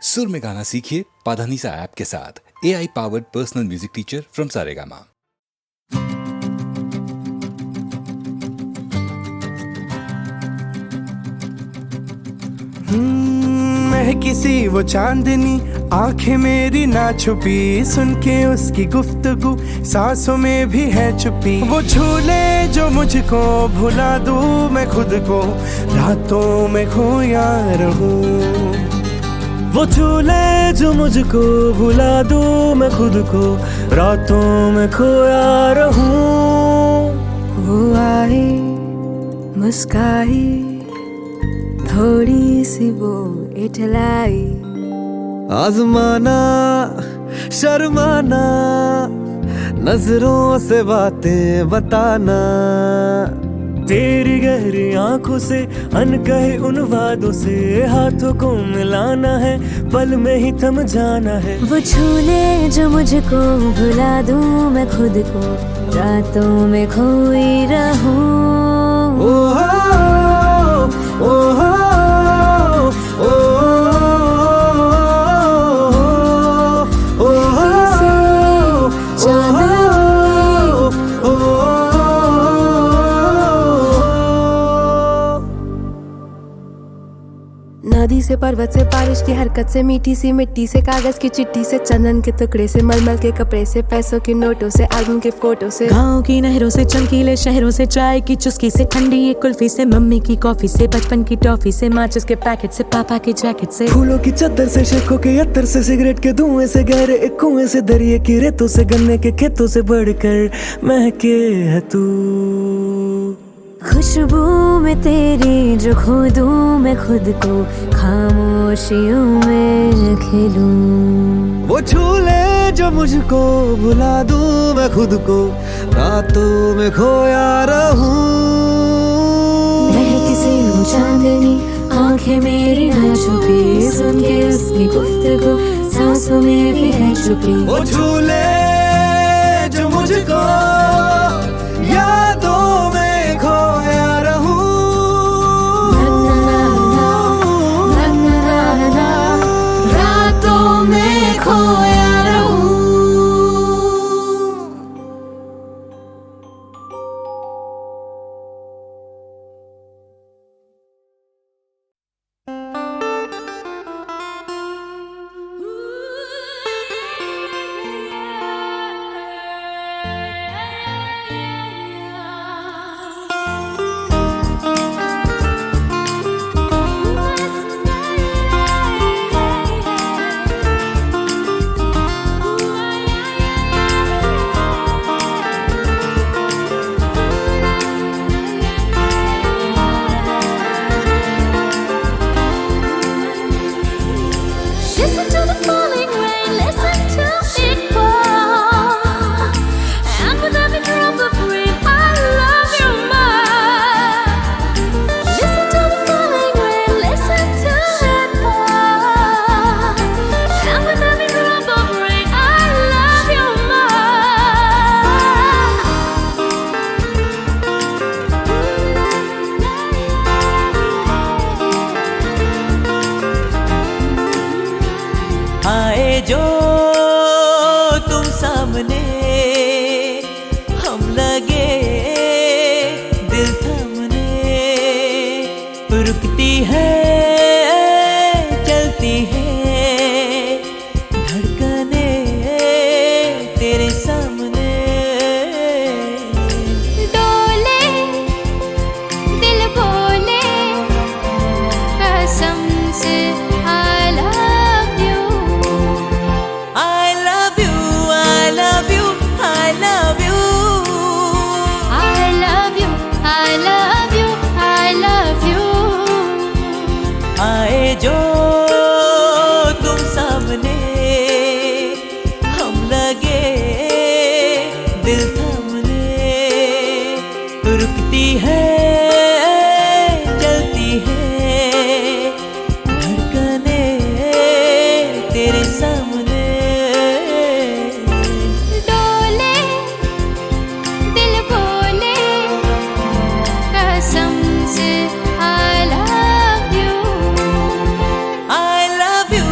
सुर में गाना सीखिए पाधानीसा ऐप के साथ। AI powered personal music teacher from Saregama. मैं किसी वो चांदनी, आंखें मेरी ना छुपी, सुन के उसकी गुफ्तगू सांसों में भी है छुपी। वो झूले जो मुझको भुला दूं मैं खुद को, रातों में खोया रहूं। वो झूले जो मुझको भुला दूं मैं खुद को, रातों में खोया रहूं। वो आई मुस्काई, थोड़ी सी वो इठलाई, आजमाना शर्माना, नजरों से बातें बताना। तेरी गहरी आंखों से अनकहे उन वादों से, हाथों को मिलाना है, पल में ही थम जाना है। वो झूले जो मुझको भुला दूं मैं खुद को, रातों में खोई रहूं। ओहो ओहो नदी से पर्वत से बारिश की हरकत से, मीठी सी मिट्टी से कागज की चिट्ठी से, चंदन के टुकड़े से, मलमल के कपड़े से, पैसों के नोटों से, एल्बम के फोटो से, गाँव की नहरों से, चमकीले शहरों से, चाय की चुस्की से, ठंडी ये कुल्फी से, मम्मी की कॉफी से, बचपन की टॉफी से, माचिस के पैकेट से, पापा की जैकेट से, फूलों की चादर से, शेखों के अत्तर से, सिगरेट के धुएं से, गहरे एक कुएं से, दरिए की रेतों से, गन्ने के खेतों से बढ़कर महके है तू। खुशबू में तेरी जो खो दूं मैं खुद को, खामोशियों में खिलूं। वो झूले जो मुझको भुला दूं मैं खुद को, रातों में खोया रहूं। मैं किसी वो चांदनी, आंखें मेरी ना छुपी, सुन के उसकी गुफ्तगू सांसों में भी है छुपी। वो झूले जो मुझको यादों में खोया रहूं। रातों में खोया रहूं। Listen to the falling rain, listen to it fall, and with every drop of rain, I love you more. Listen to the falling rain, listen to it fall, and with every drop of rain, I love you आए जो तुम सामने, हम लगे दिल थमने, रुकती है चलती है धड़कने तेरे सामने। डोले दिल बोले कसम से I love you। I love you, I love you, I love you। I love you, I love you, I love you। आए जो तुम सामने, हम लगे दिल थमने, रुकती है चलती है धड़कने तेरे सामने। डोले दिल बोले कसम से I love you। I love you,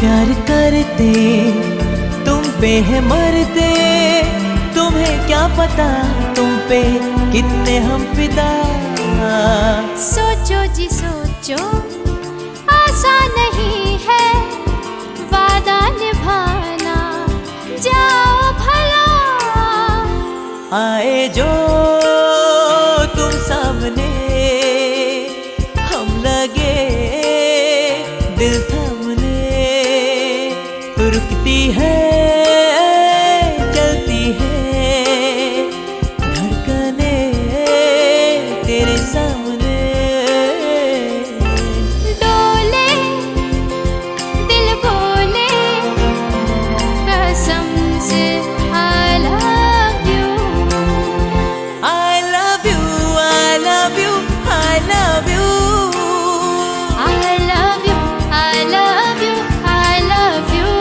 प्यार करते तुम पे है मरते, तुम्हें क्या पता तुम पे कितने हम फिदा। सोचो जी सोचो, आसान नहीं है वादा निभाना, जाओ भला। आए जो तुम सामने, हम लगे दिल थामने, रुकती है चलती है धड़कने तेरे सामने। डोले दिल बोले कसम से I love you, I love you, I love you, I love you, I love you, I love you, I love you.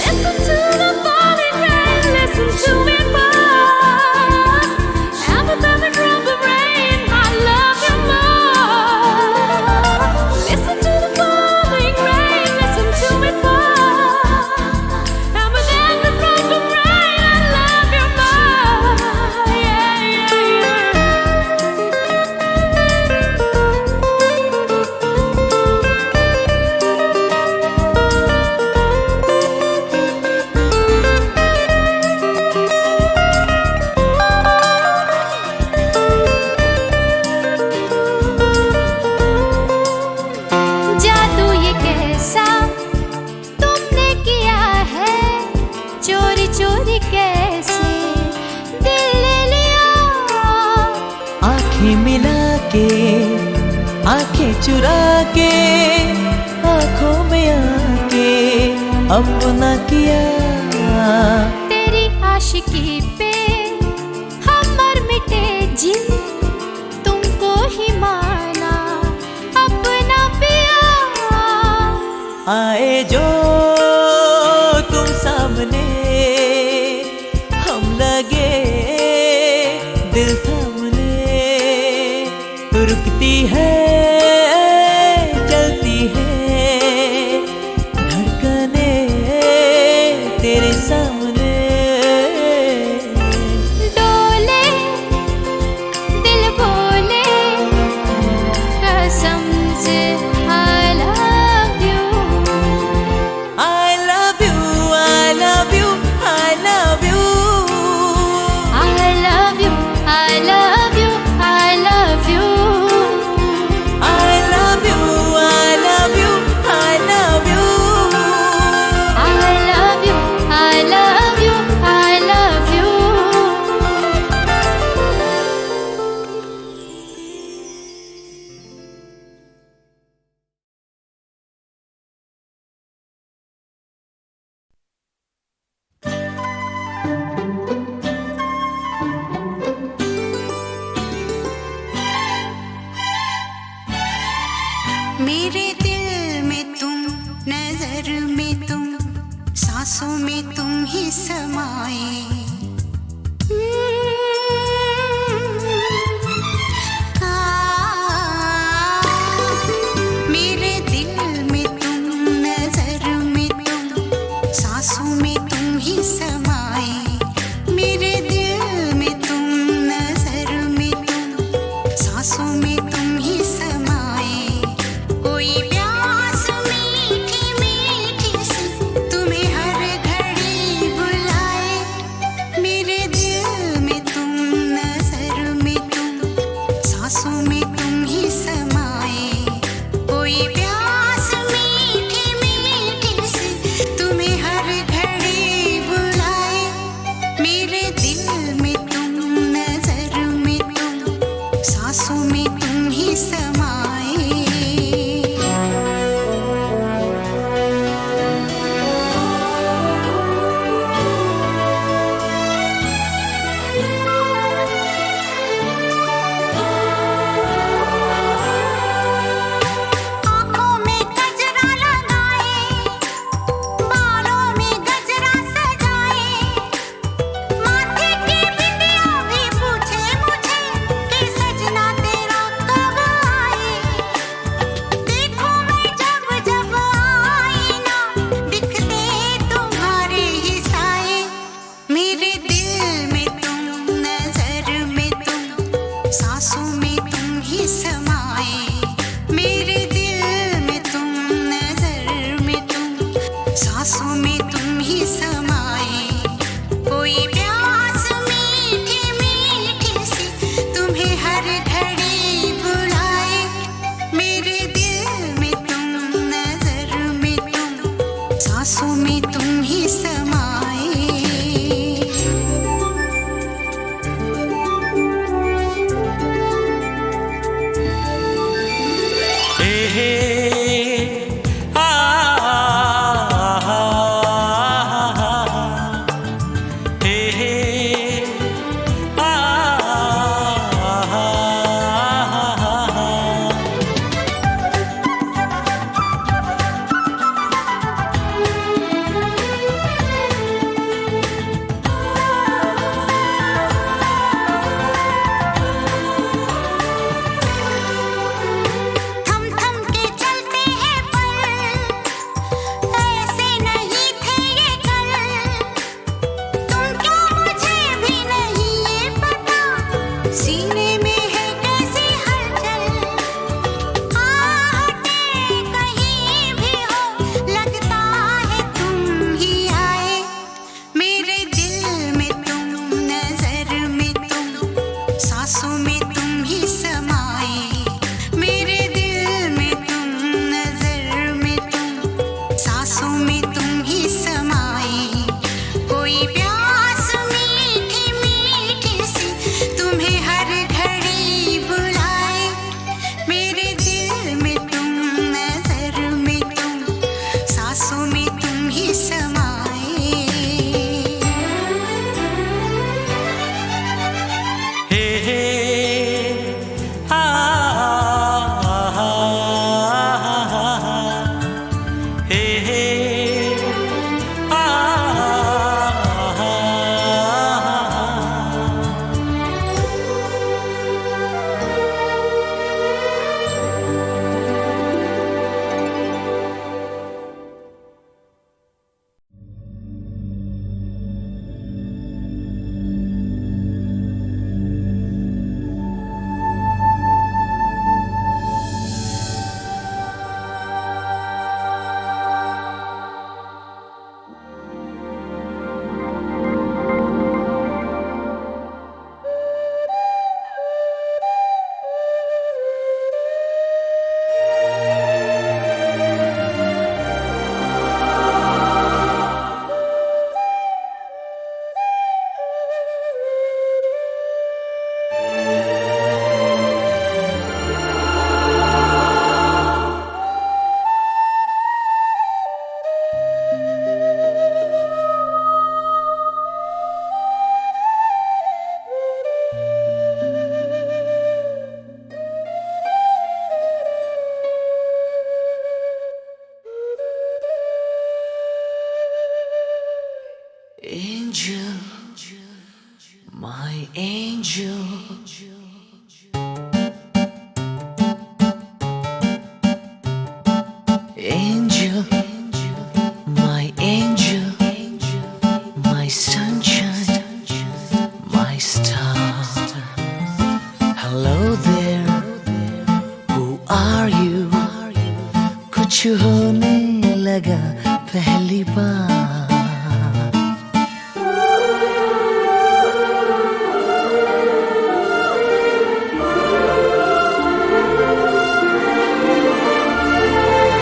Listen to the falling rain, listen to me pour. Every time I drop the rain, I love you more. Listen to the falling rain, listen to me pour. Every time I drop the rain, I love you more. Yeah, yeah, जादू ये कैसा तुमने किया है, चोरी चोरी कैसे दिल ले लिया। आंखें मिला के आंखें चुरा के आंखों में आके अपना किया। तेरी आशिकी पे हम मर मिटे जिन, तुमको ही माना अपना पिया। आए जो तुम सामने, हम लगे दिल थामने, रुकती है चलती है धड़कने तेरे सामने। डोले दिल बोले कसम से I love you, I love you, I love you, I love you, I love you, I love you, I love you. I love you, I love you, I love you, I love you, I love you, I love you. मेरे दिल में तुम, नजर में तुम, सांसों में तुम ही समाए। मेरे दिल में तुम, नजर में तुम, सांसों में तुम ही समाए। मेरे दिल में तुम, नजर में तुम, सांसों में तुम ही समाए। कोई प्यास मीठी मीठी सी तुम्हें हर घड़ी बुलाए। angel, my angel. Angel, my angel, my sunshine, my star. Hello there, who are you? कुछ होने लगा पहली बार.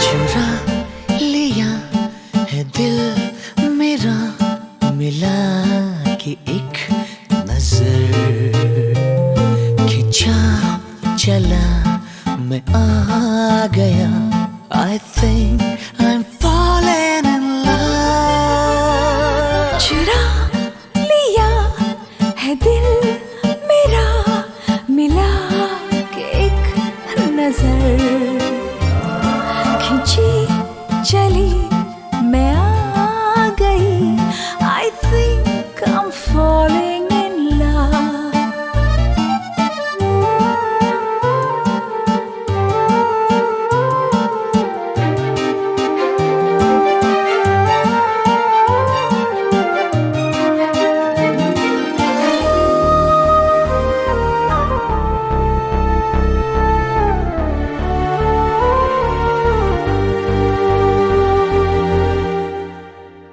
चुरा लिया है दिल मेरा, मिला के एक नजर, खिंचा चला मैं आ गया. I think I'm falling in love. चुरा लिया है दिल मेरा, मिला के एक नजर, खिंची चली मैं आ गई. I think I'm falling in love.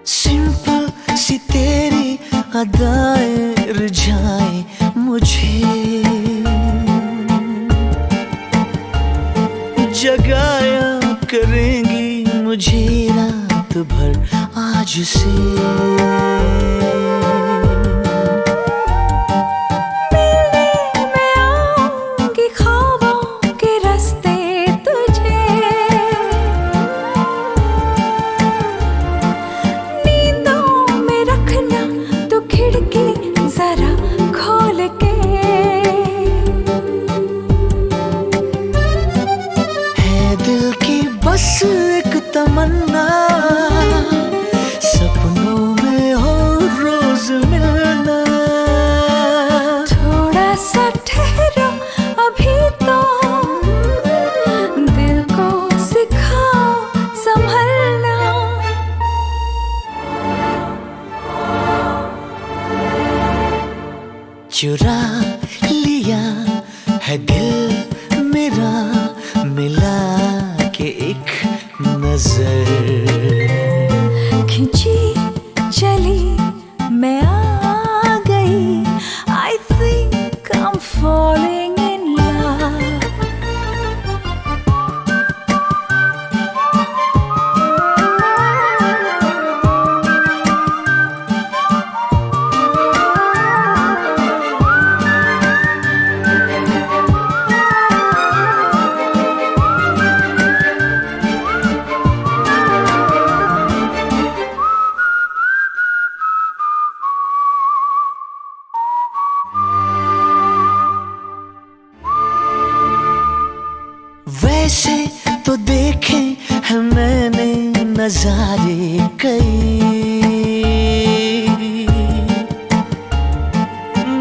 Simple सी तेरी अदाएं रिझाए मुझे, जगाया करेंगी मुझे रात भर आज से. मिलने मैं आऊंगी ख्वाबों के रास्ते तुझे, नींदों में रखना तो खिड़की जरा खोल के. है दिल की बस एक तमन्ना, सपनों में हो रोज मिलना. थोड़ा सा ठहरो अभी तो, दिल को सिखाओ संभलना. चुरा लिया है दिल मेरा, मिला के एक नजर, खिंची चली मैं आ गई. I think I'm falling in love. वैसे तो देखे हैं मैंने नजारे कई,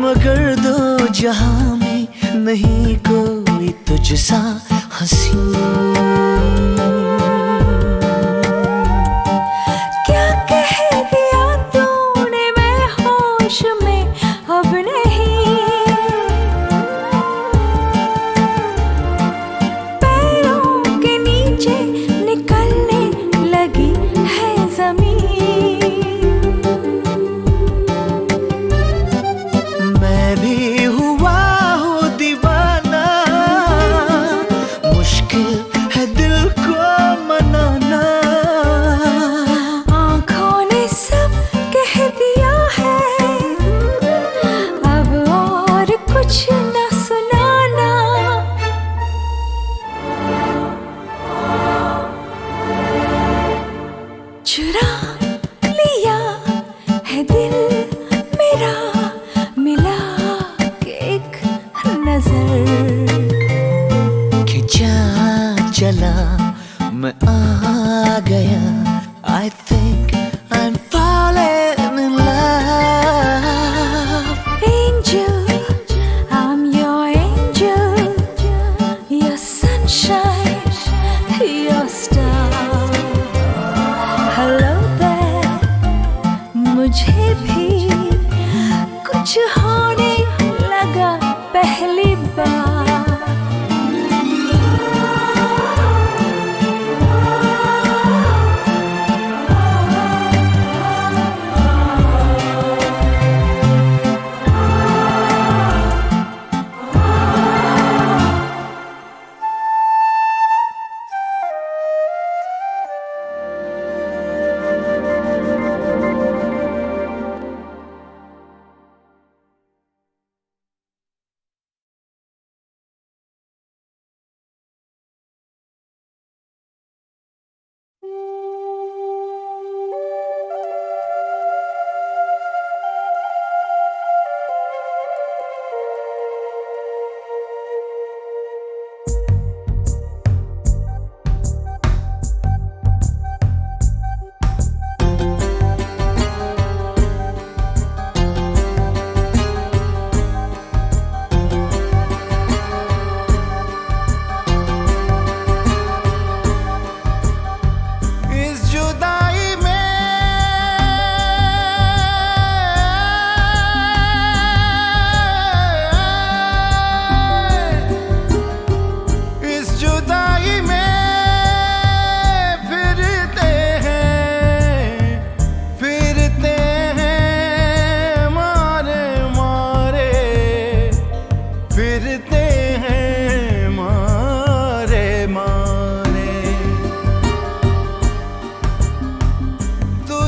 मगर दो जहां में नहीं कोई तुझसा हंसी. क्या कह दिया तूने, मैं होश में अब नहीं. पैरों के नीचे निकलने लगी है जमीन. मैं भी हुआ हूँ दीवाना, मुश्किल है दिल को मनाना. आँखों ने सब कह दिया है, अब और कुछ न सुनाना. चुरा लिया है दिल मेरा, मिला के एक नजर, खिंचा चला मैं आ गया. I think I'm falling in love.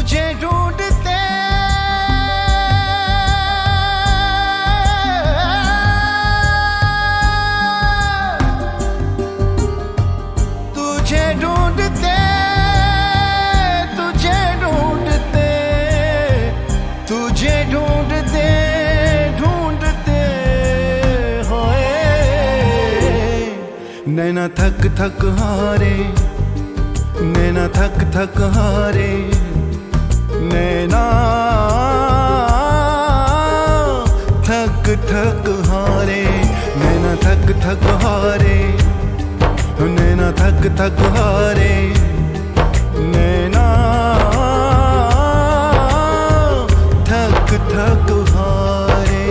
तुझे ढूंढते तुझे ढूंढते तुझे ढूंढते तुझे ढूंढते ढूंढते होए नैना थक थक हारे नैना थक थक हारे नैना थक थक हारे नैना थक थक हारे नैना थक थक हारे नैना थक थक हारे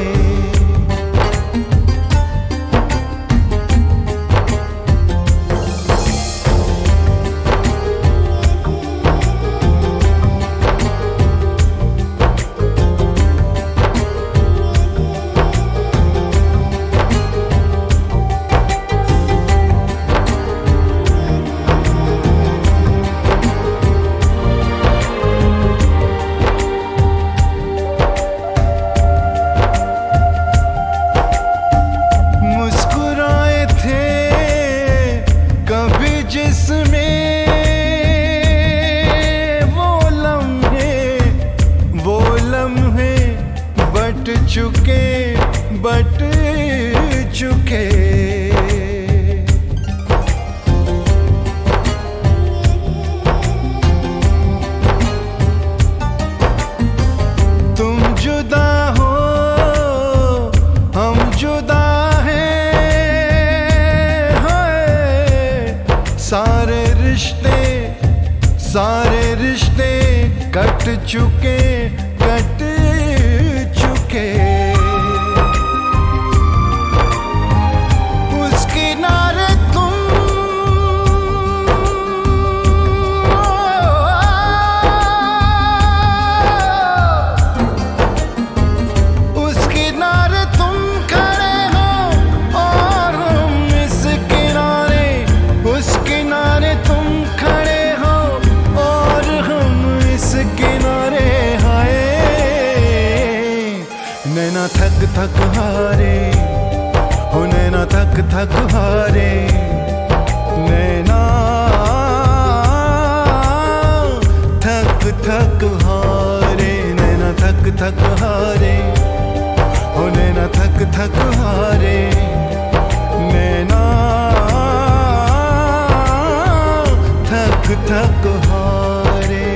बट चुके तुम जुदा हो हम जुदा हैं सारे रिश्ते कट चुके उस किनारे तुम उस किनारे तुम खड़े हो और हम इस किनारे उस किनारे तुम खड़े हो और हम इस किनारे हाय नैना थक थक हारे हो नैना थक थक हारे नैना थक थक हारे नैना थक थक हारे हो नैना थक थक हारे नैना थक थक हारे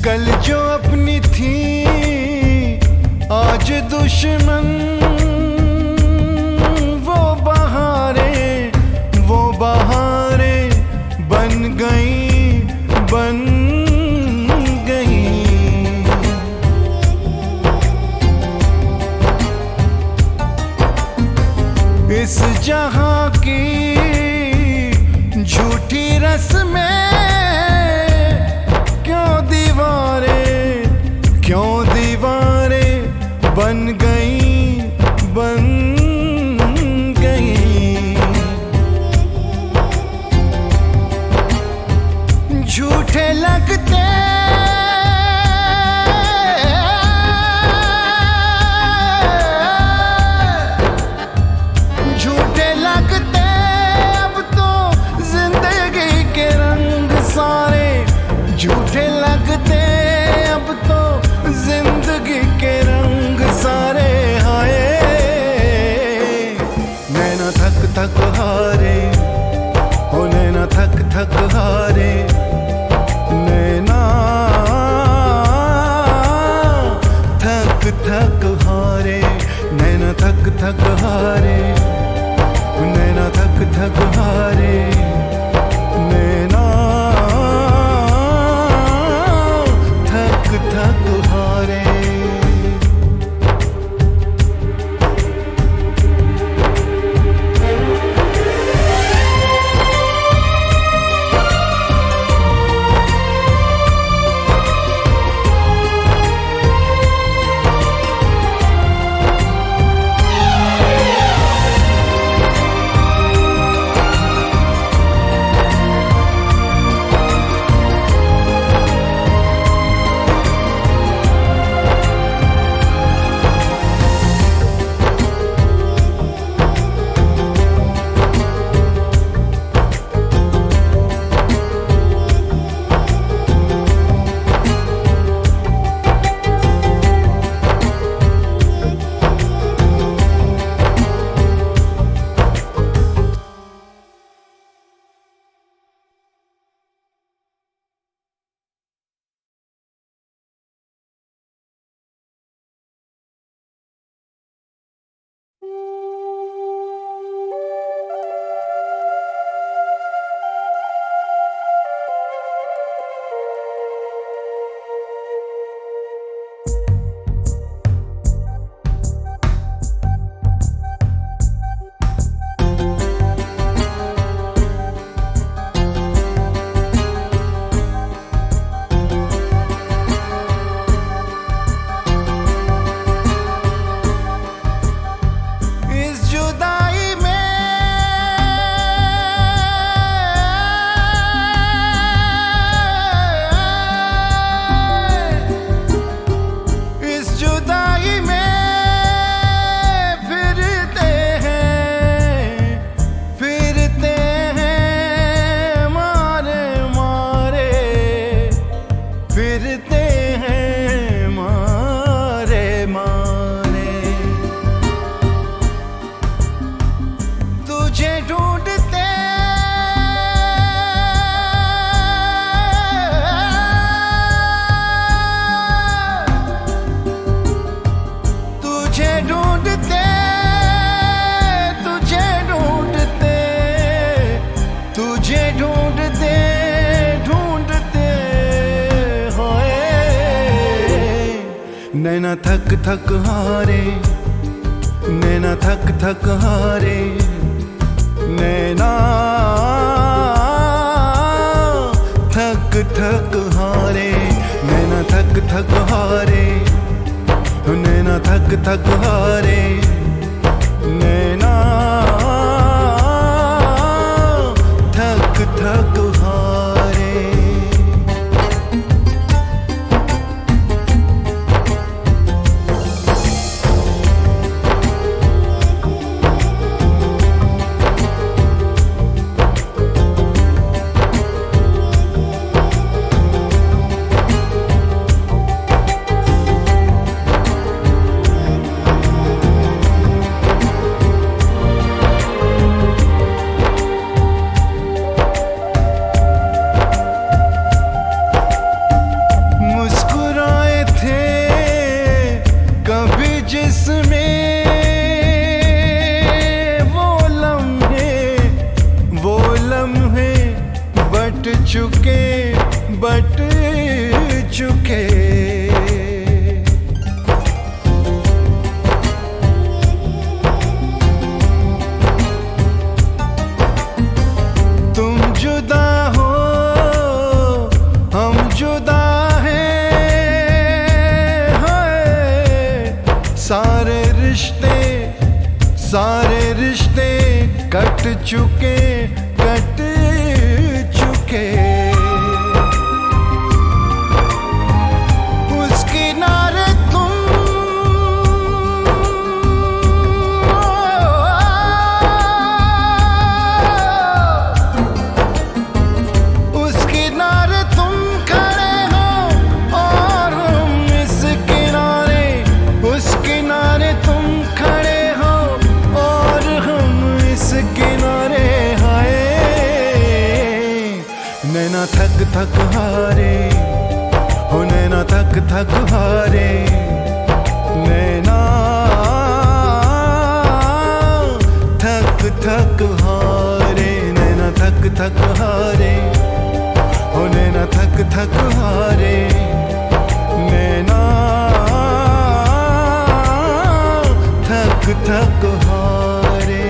कल जो अपनी थी आज दुश्मन वो बहारें बन गई इस जहां की झूठी रस्में क्यों दीवारें बन गई झूठे लगते झूठे लगते अब तो जिंदगी के रंग सारे झूठे लगते अब तो जिंदगी के रंग सारे हाय नैना थक थक हारे हो नैना थक थक हारे नैना थक थक हारे नैना थक थक हारे नैना थक थक हारे नैना नैना थक थक हारे, नैना थक थक हारे, नैना थक थक हारे, नैना थक थक हारे, नैना थक थक हारे, नैना थक थक हारे। बट चुके तुम जुदा हो, हम जुदा हैं, सारे रिश्ते कट चुके, कट चुके। नैना थक थक हारे, हो नैना थक थक हारे, नैना थक थक हारे, नैना थक थक हारे, हो नैना थक थक हारे, नैना थक थक हारे।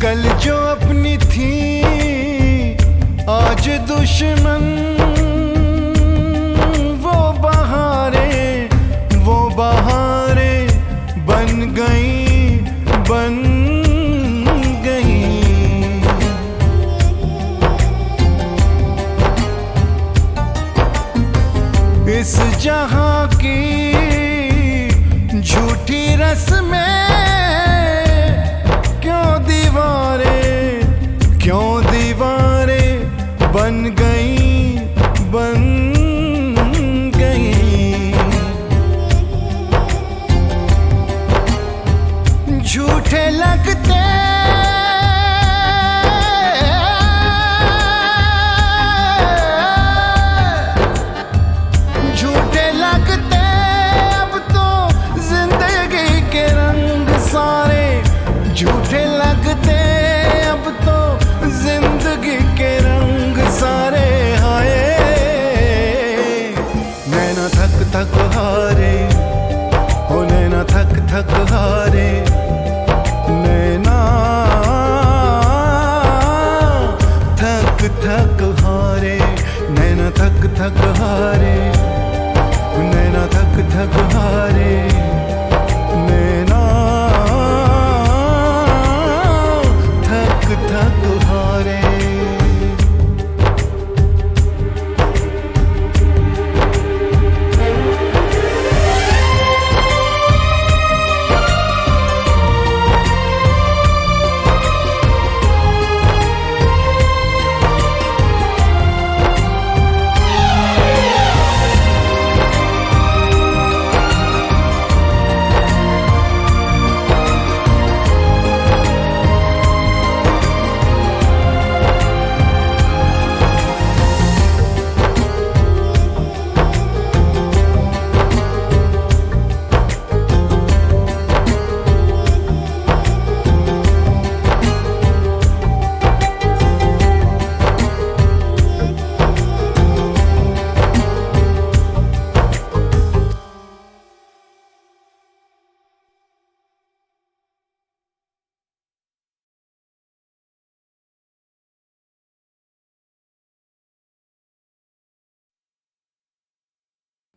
कल जो अपनी थी आज दुश्मन, वो बहारें बन गई। इस जहां की झूठी रस्में क्यों दीवारें बन गई। झूठे लगते अब तो जिंदगी के रंग सारे, झूठे लगते अब तो जिंदगी के रंग सारे। हाय नैना थक थक हारे, हो नैना थक थक हारे, नैना थक थक हारे, नैना थक थक हारे, नैना थक थक हारे, नैना थक थक हारे।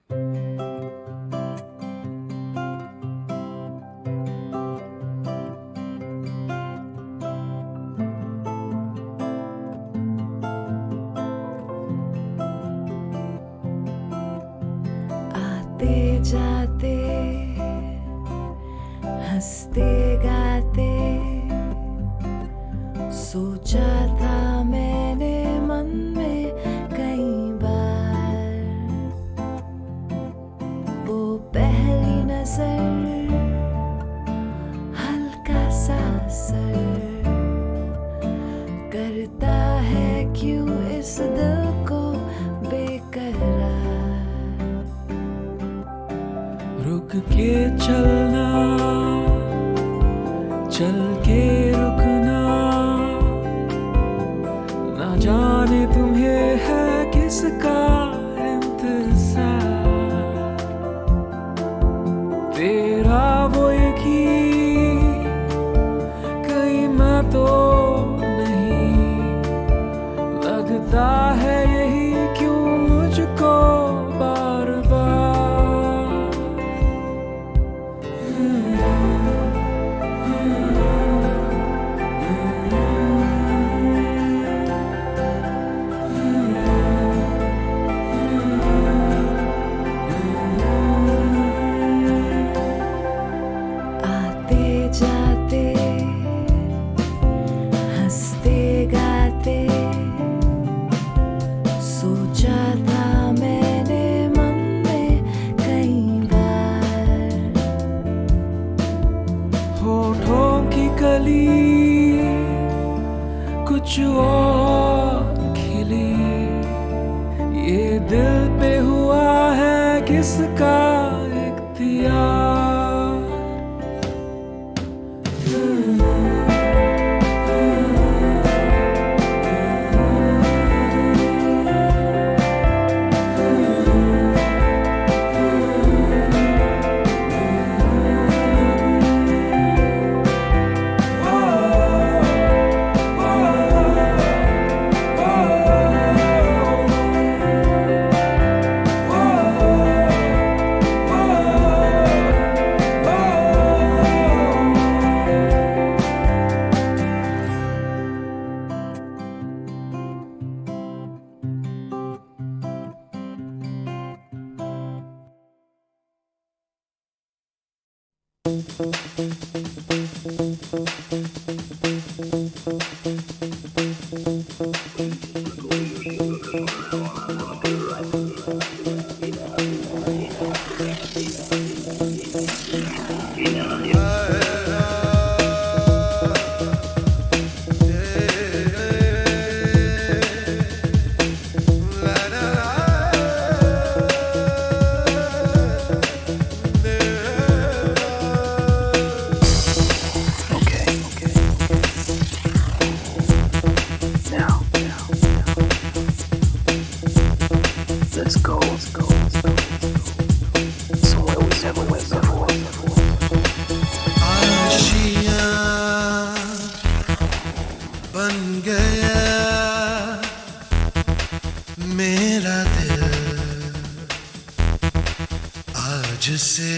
आते जाते हंसते गाते सोचा था मैंने मन में कई बार, वो पहली नजर हल्का सा असर करता है क्यों इस दिल को बेकरार। रुक के चलना, चल के रुकना, ना जाने तुम्हें है किसका इंतजार। तेरा वो यकीन कहीं मैं तो नहीं, लगता है यही क्यों मुझको बार बार। आते जाते हंसते गाते सोचा था मैंने मन में कई बार, होठों की कली कुछ और खिली, ये दिल पे हुआ है किसका इख्तियार। बन गया मेरा दिल आज से।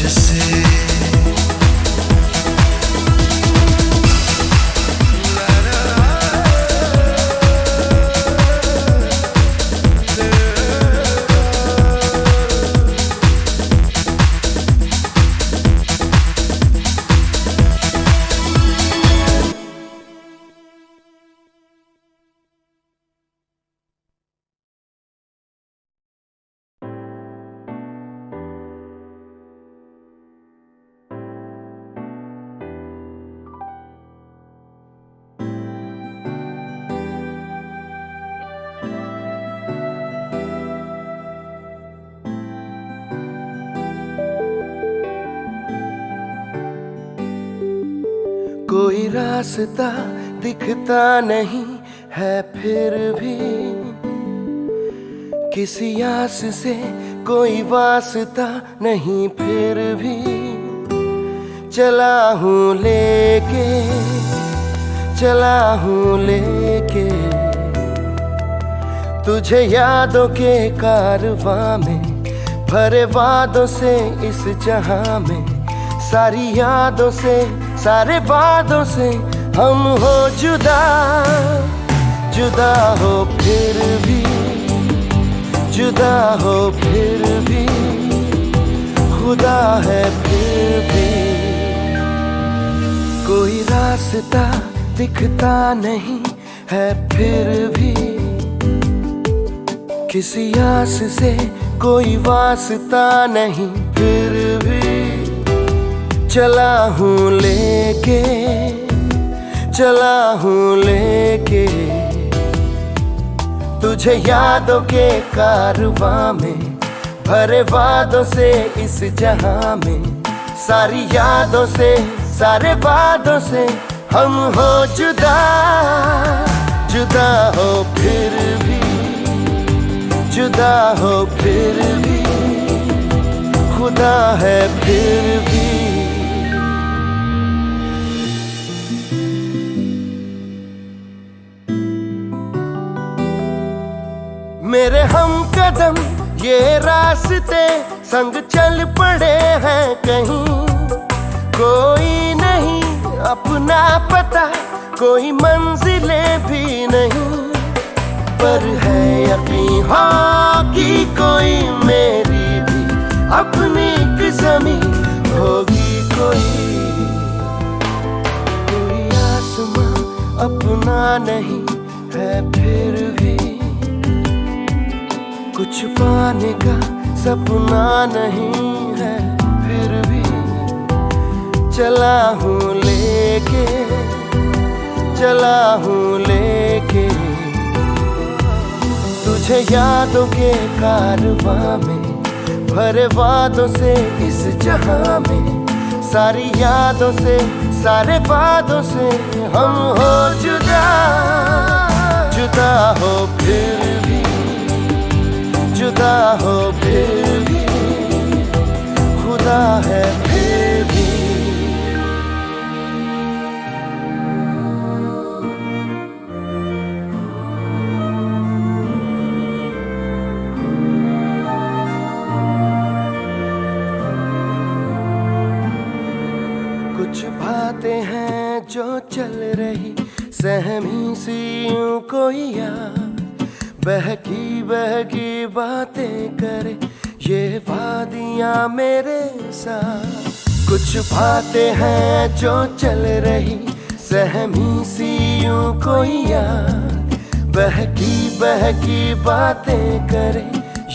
से कोई रास्ता दिखता नहीं है फिर भी किसी आस से कोई वास्ता नहीं फिर भी चला हूँ लेके तुझे यादों के कारवां में भरे वादों से इस जहां में सारी यादों से सारे वादों से हम हो जुदा हो फिर भी जुदा हो फिर भी खुदा है फिर भी कोई रास्ता दिखता नहीं है फिर भी किसी आस से कोई वास्ता नहीं फिर भी चला हूँ लेके तुझे यादों के कारवां में भरे वादों से इस जहां में सारी यादों से सारे वादों से हम हो जुदा हो फिर भी जुदा हो फिर भी खुदा है फिर भी मेरे हम कदम ये रास्ते संग चल पड़े हैं कहीं कोई नहीं अपना पता कोई मंजिलें भी नहीं पर है यकीन कि कोई मेरी भी अपनी किस्मी होगी कोई आसमां अपना नहीं है फिर भी कुछ पाने का सपना नहीं है फिर भी चला हूँ लेके तुझे यादों के कारवां में भरे वादों से इस जहां में सारी यादों से सारे वादों से हम हो जुदा हो फिर भी जुदा हो फिर भी खुदा है फिर भी कुछ बातें हैं जो चल रही सहमी सी यूं कोई याद बहकी बातें करे ये वादियां मेरे साथ कुछ बातें हैं जो चल रही सहमी सी यूं कोई याद बहकी बातें करे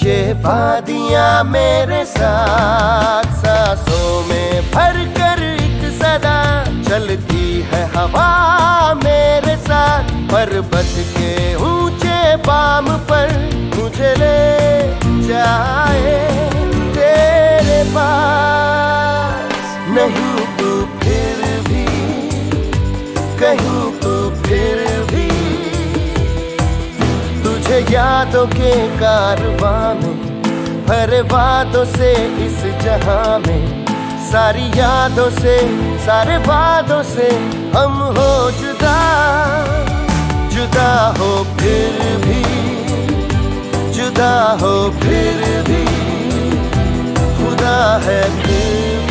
ये वादियां मेरे साथ सांसों में भर कर एक सदा चलती है हवा मेरे साथ पर्वत के ऊंचे बाम पर मुझे ले जाए तेरे पास नहीं तू फिर भी कहीं तू फिर भी तुझे यादों के कारवां में भरे वादों से इस जहां में सारी यादों से सारे वादों से हम हो जुदा हो फिर भी जुदा हो फिर भी खुदा है फिर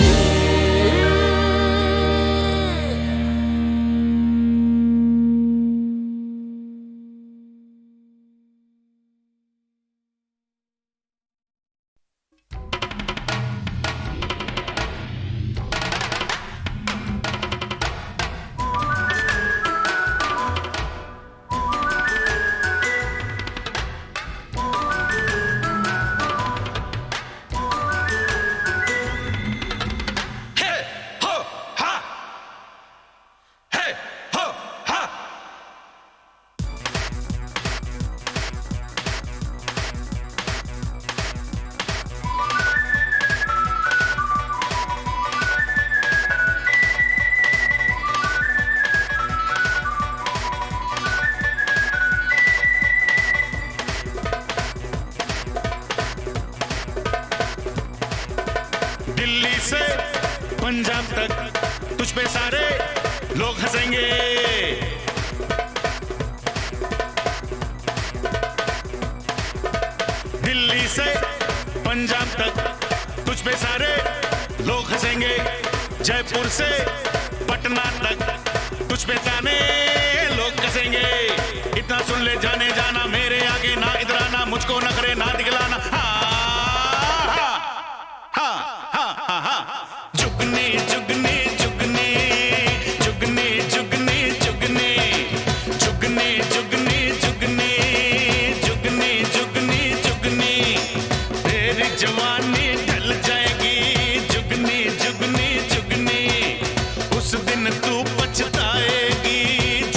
से पंजाब तक तुझ पे सारे लोग हंसेंगे। दिल्ली से पंजाब तक तुझ पे सारे लोग हंसेंगे। जयपुर से पटना तक तुझ पे ताने लोग कसेंगे। इतना सुन ले जाने जाना, मेरे आगे ना इधर आना, मुझको नखरे ना दिखलाना। जुगनी जुगनी जुगनी जुगनी जुगनी जुगनी जुगनी जुगनी जुगनी जुगनी जुगनी जुगनी तेरी जवानी ढल जाएगी। जुगनी जुगनी जुगनी उस दिन तू पछताएगी।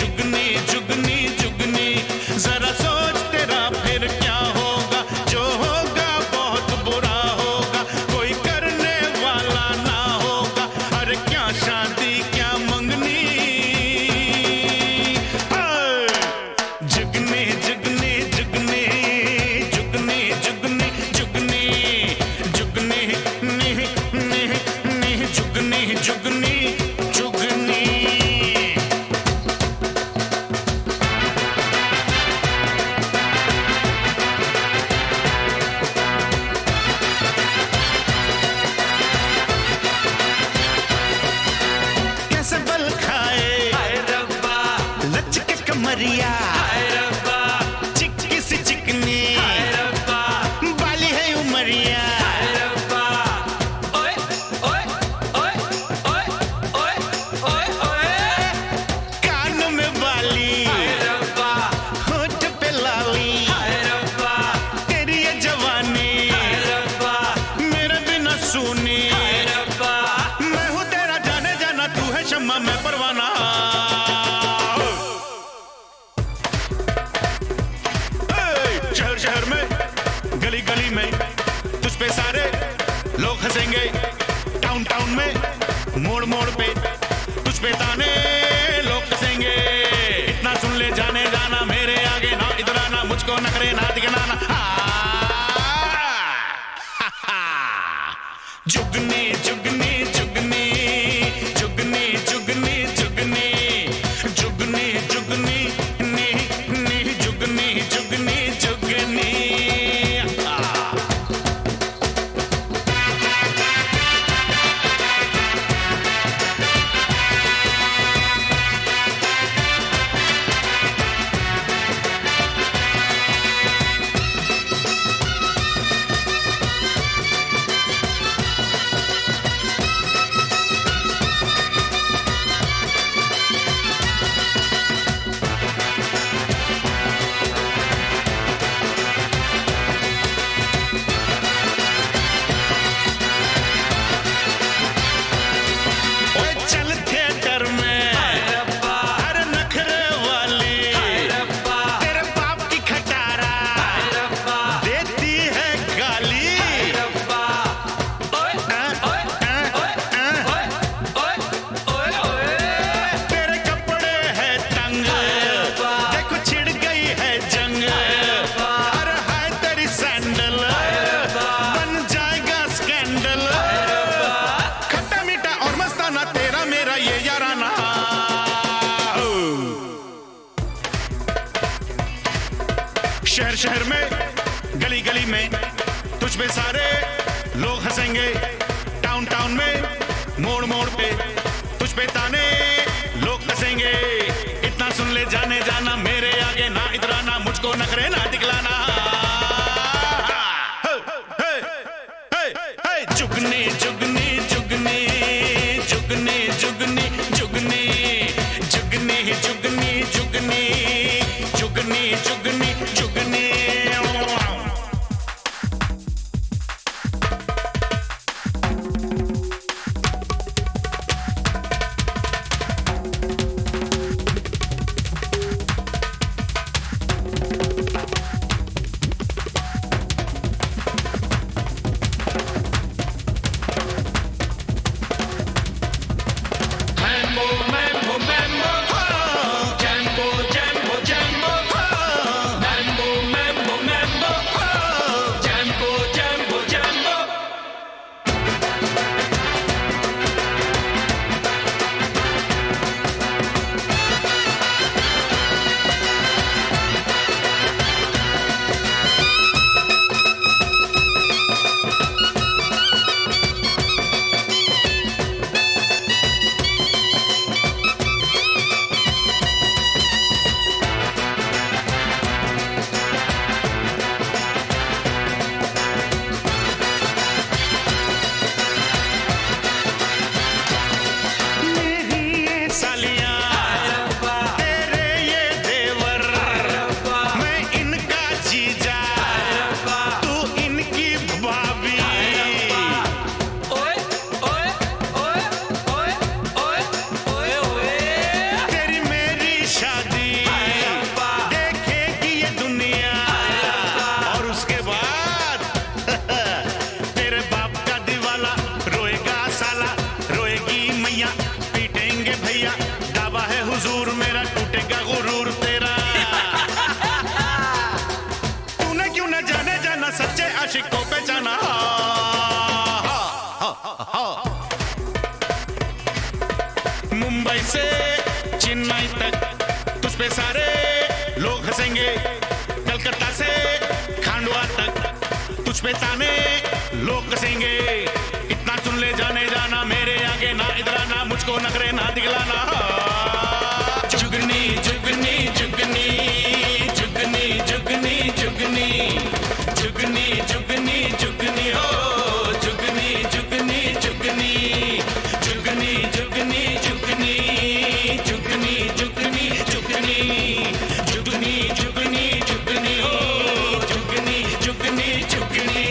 जुगनी जुगनी जुगनी जरा सोच तेरा फिर क्या होगा। जो होगा बहुत बुरा होगा, कोई करने वाला ना होगा। अरे क्या शादी क्या मंगनी। जुगनी जुगनी जुगनी जुगनी जुगनी जुगनी जुगनी नी नी नी जुगनी जुगनी जुगनी। कैसे बल खाए लचके कमरिया, चिक्की सी चिकनी बाली है उमरिया। कान में बाली होठ पे लाली, तेरी ये जवानी मेरे बिना सुनी। मैं हूँ तेरा जाने जाना, तू है शम्मा मैं परवाना। शहर शहर में गली गली में तुझ पे सारे लोग हंसेंगे। टाउन टाउन में मोड़ मोड़ पे तुझ पे ताने लोग हंसेंगे। इतना सुन ले जाने जाना, मेरे आगे ना इधर आना, मुझको नखरे ना दिखलाना। जुगनी जुगनी जुगनी जुगनी जुगनी जुगनी जुगनी जुगनी नी नी जुगनी जुगनी जुगनी। ओए चल थिएटर में हर नखरे वाली, तेरे बाप की खटारा देती है गाली। तेरे कपड़े है तंग, देखो छिड़ गई है जंग। अरे हाय तेरी सैंडल बन जाएगा स्कैंडल। खट्टा मीठा और मस्ताना तेरा मेरा ये याराना। शहर शहर में गली गली में तुझ पे सारे लोग हंसेंगे। टाउन टाउन में मोड़ मोड़ पे तुझ पे ताने लोग हंसेंगे। इतना सुन ले जाने जाना, मेरे आगे ना इधर आना, मुझको नखरे ना दिखलाना। जुगनी जुगनी जुगनी जुगनी जुगनी जुगनी जुगनी जुगनी जुगनी जुगनी जुगनी जुगनी। लिया दावा है हुजूर मेरा, टूटेगा गुरूर तेरा। तूने क्यों न जाने जाना सच्चे आशिकों पे जाना। मुंबई से चेन्नई तक तुझ पे सारे लोग हंसेंगे, कलकत्ता से खांडवा तक तुझ पे ताने लोग कसेंगे। इतना सुन ले जाने जाना, मेरे आगे ना इधराना, मुझको नखरे ना दिखलाना। जुगनी जुगनी जुगनी जुगनी जुगनी जुगनी जुगनी जुगनी जुगनी हो जुगनी जुगनी जुगनी जुगनी जुगनी जुगनी जुगनी जुगनी जुगनी जुगनी जुगनी जुगनी हो जुगनी जुगनी जुगनी।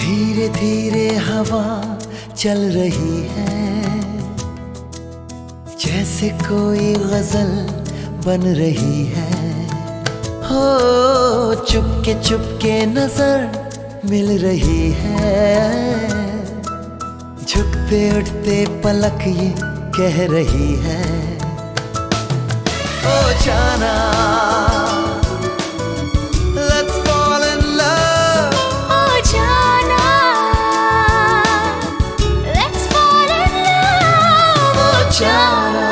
धीरे धीरे हवा चल रही है, जैसे कोई गजल बन रही है। हो चुपके नजर मिल रही है, झुकते उठते पलक ये कह रही है। ओ जाना let's fall in love। ओ जाना, let's fall in love। ओ जाना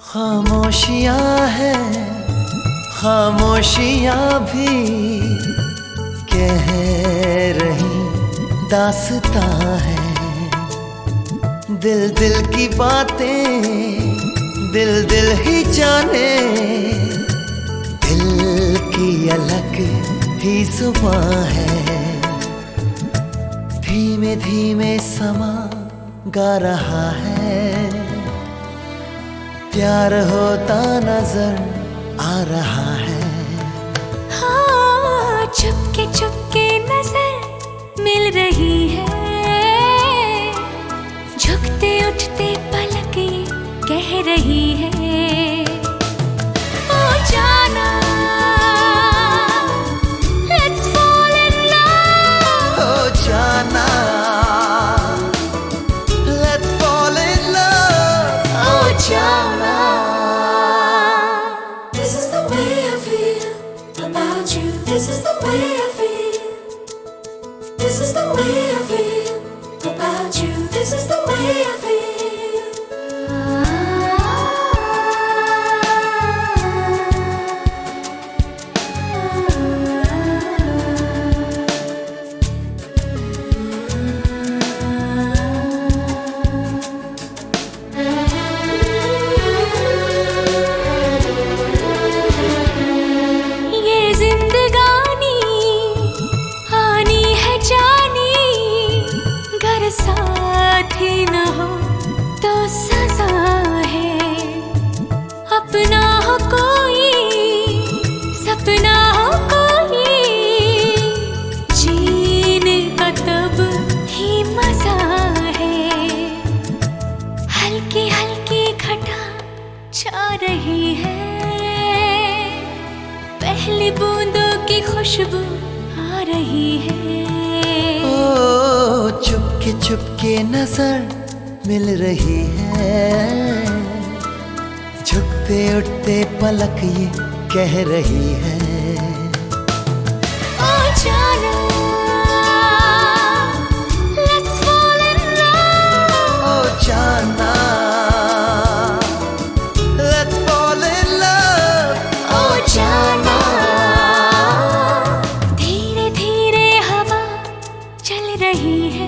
खामोशियाँ हैं, खामोशियाँ भी कह रही दास्तां है। दिल दिल की बातें दिल दिल ही जाने, दिल की अलग ही जुबां है। धीमे धीमे समा गा रहा है, प्यार होता नजर आ रहा है। हाँ, चुपके चुपके नजर मिल रही है, झुकते उठते पलक ये कह रही है। ओ जाना let's fall in love। ओ जाना let's fall in love। ओ जाना This is the way I feel about you. This is the way I feel. This is the way I feel about you. This is the way I feel. ये जिंदगानी आनी है जानी, घर साथ चुपके नजर मिल रही है, झुकते उठते पलक ये कह रही है। ओ जाना, let's fall in love. ओ जाना, let's fall in love. ओ जाना, धीरे धीरे हवा चल रही है,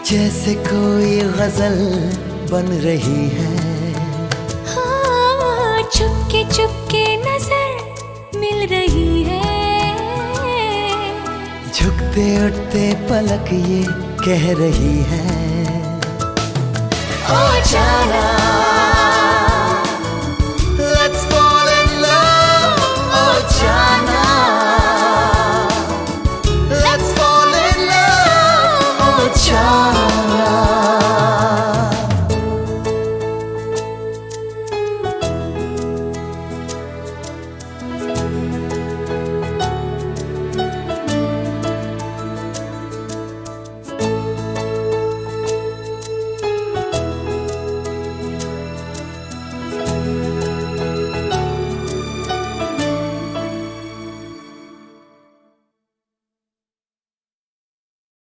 जैसे कोई गजल बन रही है। हाँ, चुपके चुपके नजर मिल रही है, झुकते उठते पलक ये कह रही है। ओ जाना।